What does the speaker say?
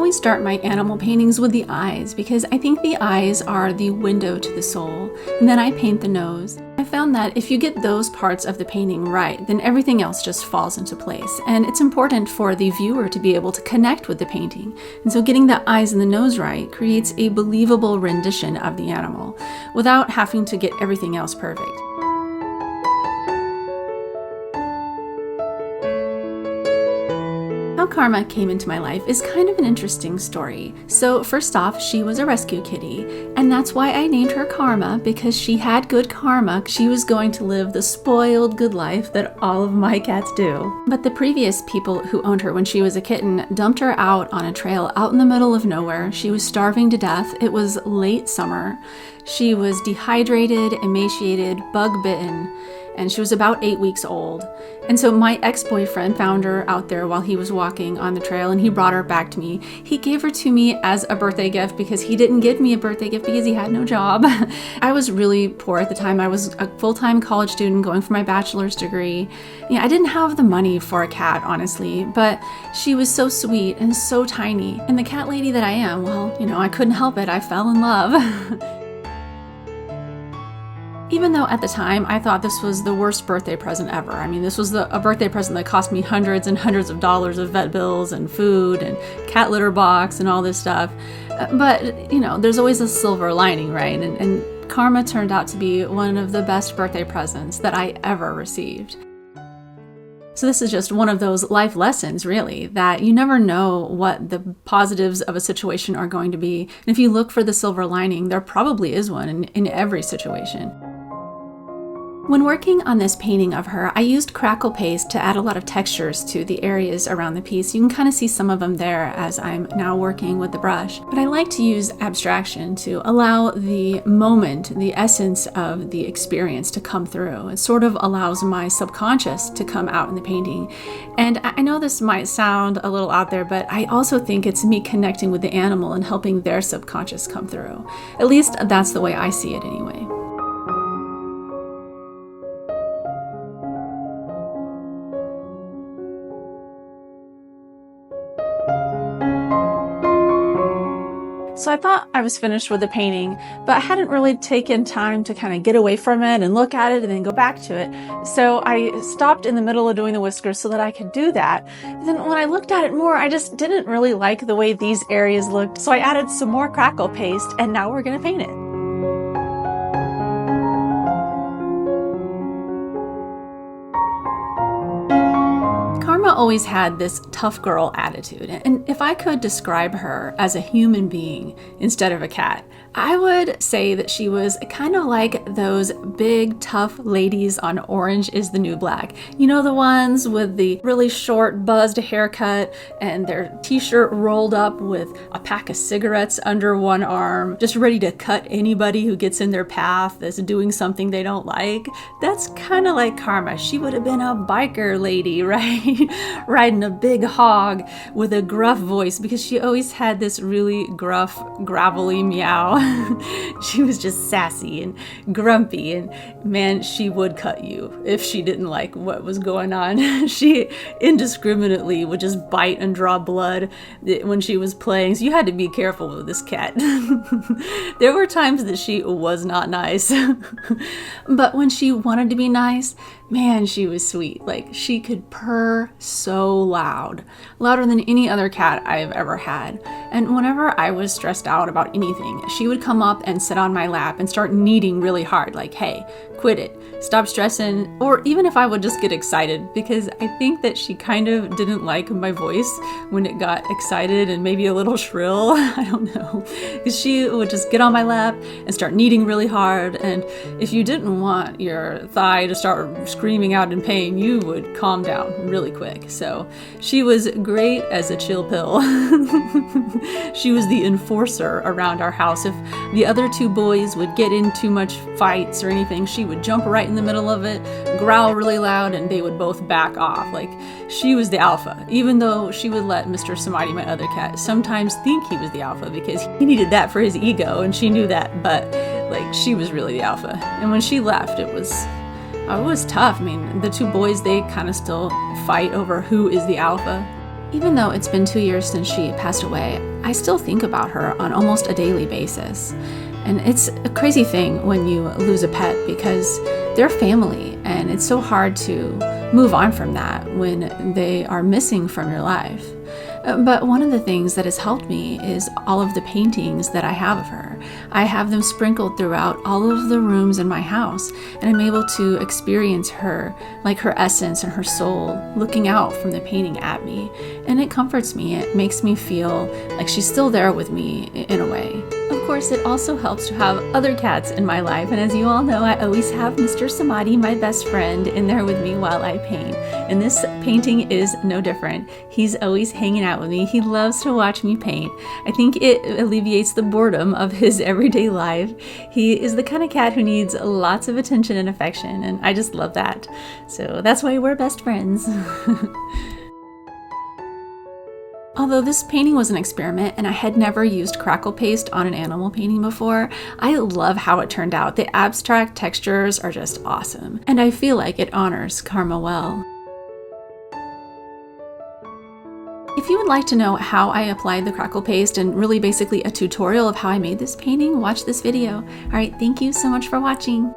always start my animal paintings with the eyes because I think the eyes are the window to the soul, and then I paint the nose. I found that if you get those parts of the painting right, then everything else just falls into place, and it's important for the viewer to be able to connect with the painting. And so getting the eyes and the nose right creates a believable rendition of the animal without having to get everything else perfect. How Karma came into my life is kind of an interesting story. So first off, she was a rescue kitty, and that's why I named her Karma, because she had good karma. She was going to live the spoiled good life that all of my cats do. But the previous people who owned her when she was a kitten dumped her out on a trail out in the middle of nowhere. She was starving to death. It was late summer. She was dehydrated, emaciated, bug-bitten, and she was about 8 weeks old. And so my ex-boyfriend found her out there while he was walking on the trail, and he brought her back to me. He gave her to me as a birthday gift because he didn't give me a birthday gift because he had no job. I was really poor at the time. I was a full-time college student going for my bachelor's degree. I didn't have the money for a cat, honestly, but she was so sweet and so tiny. And the cat lady that I am, well, I couldn't help it. I fell in love. Even though at the time I thought this was the worst birthday present ever. I mean, this was a birthday present that cost me hundreds and hundreds of dollars of vet bills and food and cat litter box and all this stuff. But, there's always a silver lining, right? And Karma turned out to be one of the best birthday presents that I ever received. So this is just one of those life lessons, really, that you never know what the positives of a situation are going to be. And if you look for the silver lining, there probably is one in every situation. When working on this painting of her, I used crackle paste to add a lot of textures to the areas around the piece. You can kind of see some of them there as I'm now working with the brush. But I like to use abstraction to allow the moment, the essence of the experience to come through. It sort of allows my subconscious to come out in the painting. And I know this might sound a little out there, but I also think it's me connecting with the animal and helping their subconscious come through. At least that's the way I see it anyway. So I thought I was finished with the painting, but I hadn't really taken time to kind of get away from it and look at it and then go back to it. So I stopped in the middle of doing the whiskers so that I could do that. And then when I looked at it more, I just didn't really like the way these areas looked. So I added some more crackle paste, and now we're going to paint it. Karma always had this tough girl attitude, and if I could describe her as a human being instead of a cat, I would say that she was kind of like those big tough ladies on Orange is the New Black. The ones with the really short buzzed haircut and their t-shirt rolled up with a pack of cigarettes under one arm, just ready to cut anybody who gets in their path that's doing something they don't like. That's kind of like Karma. She would have been a biker lady, right? Riding a big hog with a gruff voice because she always had this really gruff, gravelly meow. She was just sassy and grumpy, and man, she would cut you if she didn't like what was going on. She indiscriminately would just bite and draw blood when she was playing, so you had to be careful with this cat. There were times that she was not nice, but when she wanted to be nice, man, she was sweet. Like, she could purr so loud, louder than any other cat I've ever had. And whenever I was stressed out about anything, she would come up and sit on my lap and start kneading really hard, like, hey, quit it, stop stressing. Or even if I would just get excited, because I think that she kind of didn't like my voice when it got excited and maybe a little shrill. I don't know. Because she would just get on my lap and start kneading really hard. And if you didn't want your thigh to start screaming out in pain, you would calm down really quick. So she was great as a chill pill. She was the enforcer around our house. If the other two boys would get in too much fights or anything, she would jump right in the middle of it, growl really loud, and they would both back off. Like, she was the alpha, even though she would let Mr. Samadi, my other cat, sometimes think he was the alpha because he needed that for his ego, and she knew that, but like, she was really the alpha. And when she left, it was tough. I mean, the two boys, they kind of still fight over who is the alpha. Even though it's been 2 years since she passed away, I still think about her on almost a daily basis. And it's a crazy thing when you lose a pet because they're family, and it's so hard to move on from that when they are missing from your life. But one of the things that has helped me is all of the paintings that I have of her. I have them sprinkled throughout all of the rooms in my house, and I'm able to experience her, like her essence and her soul, looking out from the painting at me. And it comforts me. It makes me feel like she's still there with me in a way. Of course, it also helps to have other cats in my life, and as you all know, I always have Mr. Samadhi, my best friend, in there with me while I paint. And this painting is no different. He's always hanging out with me. He loves to watch me paint. I think it alleviates the boredom of his everyday life. He is the kind of cat who needs lots of attention and affection, and I just love that. So that's why we're best friends. Although this painting was an experiment and I had never used crackle paste on an animal painting before, I love how it turned out. The abstract textures are just awesome, and I feel like it honors Karma well. If you would like to know how I applied the crackle paste and really basically a tutorial of how I made this painting, watch this video. All right, thank you so much for watching.